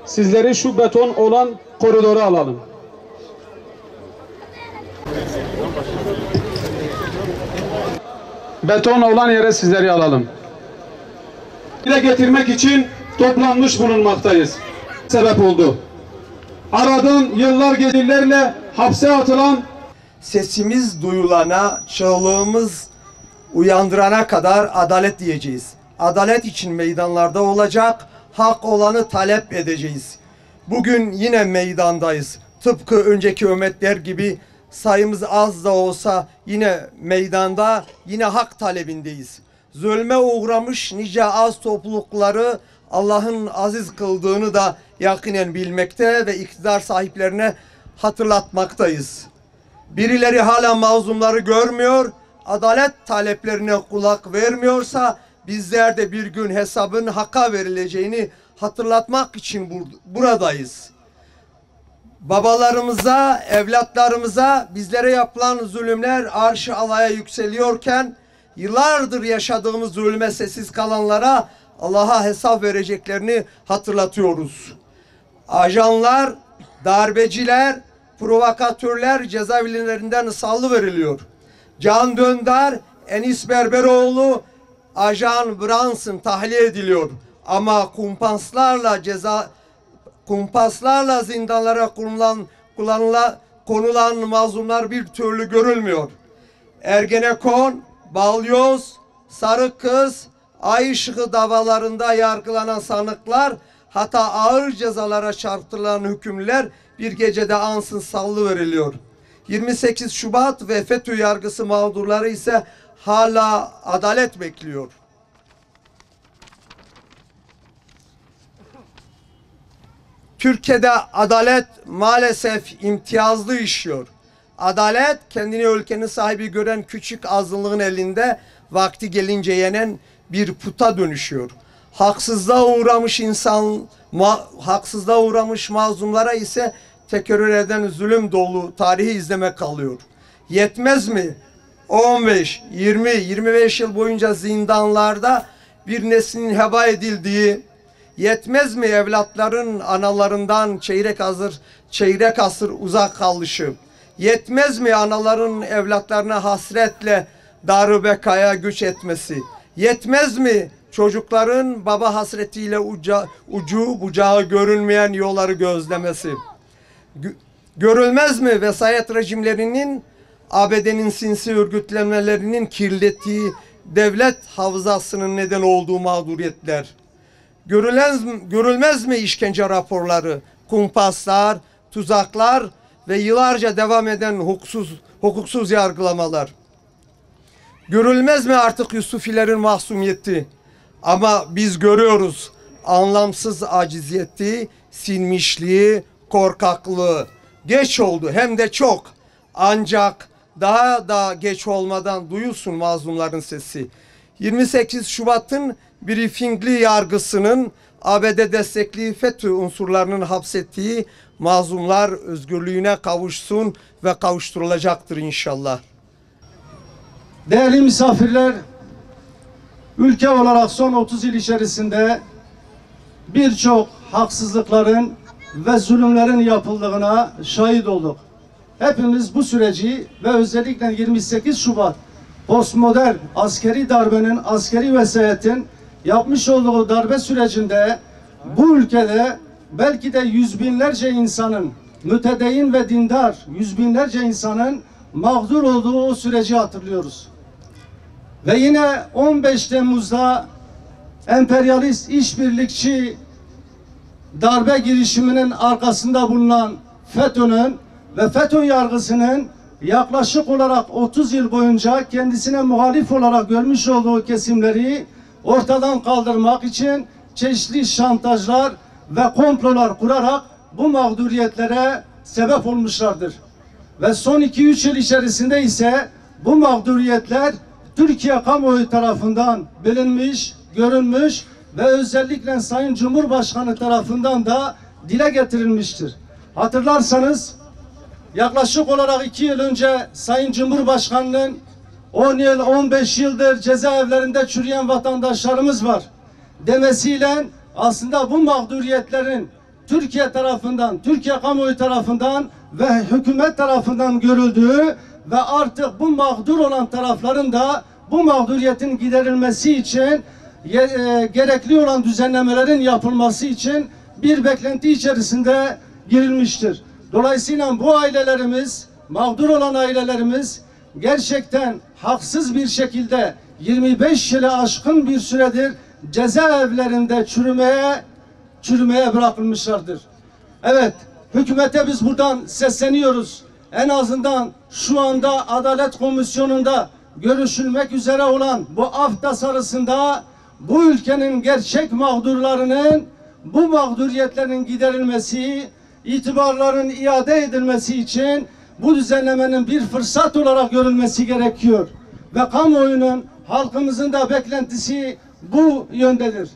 sizleri şu beton olan koridora alalım. Beton olan yere sizleri alalım. Dile getirmek için toplanmış bulunmaktayız. Sebep oldu. Aradan yıllar gecelerle hapse atılan, sesimiz duyulana, çığlığımız uyandırana kadar adalet diyeceğiz. Adalet için meydanlarda olacak, hak olanı talep edeceğiz. Bugün yine meydandayız. Tıpkı önceki ümmetler gibi sayımız az da olsa yine meydanda, yine hak talebindeyiz. Zulme uğramış nice az toplulukları Allah'ın aziz kıldığını da yakinen bilmekte ve iktidar sahiplerine hatırlatmaktayız. Birileri hala mazlumları görmüyor, adalet taleplerine kulak vermiyorsa bizler de bir gün hesabın hakka verileceğini hatırlatmak için buradayız. Babalarımıza, evlatlarımıza bizlere yapılan zulümler arş-ı alaya yükseliyorken yıllardır yaşadığımız zulme sessiz kalanlara Allah'a hesap vereceklerini hatırlatıyoruz. Ajanlar, darbeciler, provokatörler cezaevinlerinden salıveriliyor. Can Dündar, Enis Berberoğlu, Ajan Brunson tahliye ediliyor. Ama kumpaslarla zindanlara konulan mazlumlar bir türlü görülmüyor. Ergenekon, Balyoz, Sarı Kız, Ay Işığı davalarında yargılanan sanıklar, hatta ağır cezalara çarptırılan hükümlüler bir gecede ansız salıveriliyor. 28 Şubat ve FETÖ yargısı mağdurları ise hala adalet bekliyor. Türkiye'de adalet maalesef imtiyazlı işliyor. Adalet kendini ülkenin sahibi gören küçük azınlığın elinde vakti gelince yenen bir puta dönüşüyor. Haksızlığa uğramış mazlumlara ise tekrar eden zulüm dolu tarihi izleme kalıyor. Yetmez mi? 15, 20, 25 yıl boyunca zindanlarda bir neslin heba edildiği, yetmez mi evlatların analarından çeyrek asır uzak kalışı? Yetmez mi anaların evlatlarına hasretle dar-ı bekaya güç etmesi? Yetmez mi çocukların baba hasretiyle ucu bucağı görünmeyen yolları gözlemesi? Görülmez mi vesayet rejimlerinin, ABD'nin sinsi örgütlenmelerinin kirlettiği devlet havzasının neden olduğu mağduriyetler? Görülmez mi işkence raporları, kumpaslar, tuzaklar ve yıllarca devam eden hukuksuz yargılamalar? Görülmez mi artık Yusufilerin mahsumiyeti? Ama biz görüyoruz anlamsız aciziyeti, sinmişliği, korkaklığı. Geç oldu hem de çok. Ancak daha da geç olmadan duyulsun mazlumların sesi. 28 Şubat'ın briefingli yargısının ABD destekli FETÖ unsurlarının hapsettiği mazlumlar özgürlüğüne kavuşsun ve kavuşturulacaktır inşallah. Değerli misafirler, ülke olarak son 30 yıl içerisinde birçok haksızlıkların ve zulümlerin yapıldığına şahit olduk. Hepimiz bu süreci ve özellikle 28 Şubat postmodern askeri darbenin, askeri vesayetin yapmış olduğu darbe sürecinde bu ülkede belki de yüz binlerce insanın, mütedeyyin ve dindar yüz binlerce insanın mağdur olduğu o süreci hatırlıyoruz. Ve yine 15 Temmuz'da emperyalist, işbirlikçi darbe girişiminin arkasında bulunan FETÖ'nün ve FETÖ yargısının yaklaşık olarak 30 yıl boyunca kendisine muhalif olarak görmüş olduğu kesimleri ortadan kaldırmak için çeşitli şantajlar ve komplolar kurarak bu mağduriyetlere sebep olmuşlardır. Ve son 2-3 yıl içerisinde ise bu mağduriyetler Türkiye kamuoyu tarafından bilinmiş, görülmüş ve özellikle Sayın Cumhurbaşkanı tarafından da dile getirilmiştir. Hatırlarsanız yaklaşık olarak 2 yıl önce Sayın Cumhurbaşkanı'nın 10 yıl, 15 yıldır cezaevlerinde çürüyen vatandaşlarımız var demesiyle aslında bu mağduriyetlerin Türkiye tarafından, Türkiye kamuoyu tarafından ve hükümet tarafından görüldüğü ve artık bu mağdur olan tarafların da bu mağduriyetin giderilmesi için gerekli olan düzenlemelerin yapılması için bir beklenti içerisinde girilmiştir. Dolayısıyla bu ailelerimiz, mağdur olan ailelerimiz gerçekten haksız bir şekilde 25 yılı aşkın bir süredir cezaevlerinde çürümeye bırakılmışlardır. Evet, hükümete biz buradan sesleniyoruz. En azından şu anda Adalet Komisyonu'nda görüşülmek üzere olan bu af tasarısında bu ülkenin gerçek mağdurlarının, bu mağduriyetlerin giderilmesi, itibarların iade edilmesi için bu düzenlemenin bir fırsat olarak görülmesi gerekiyor. Ve kamuoyunun, halkımızın da beklentisi bu yöndedir.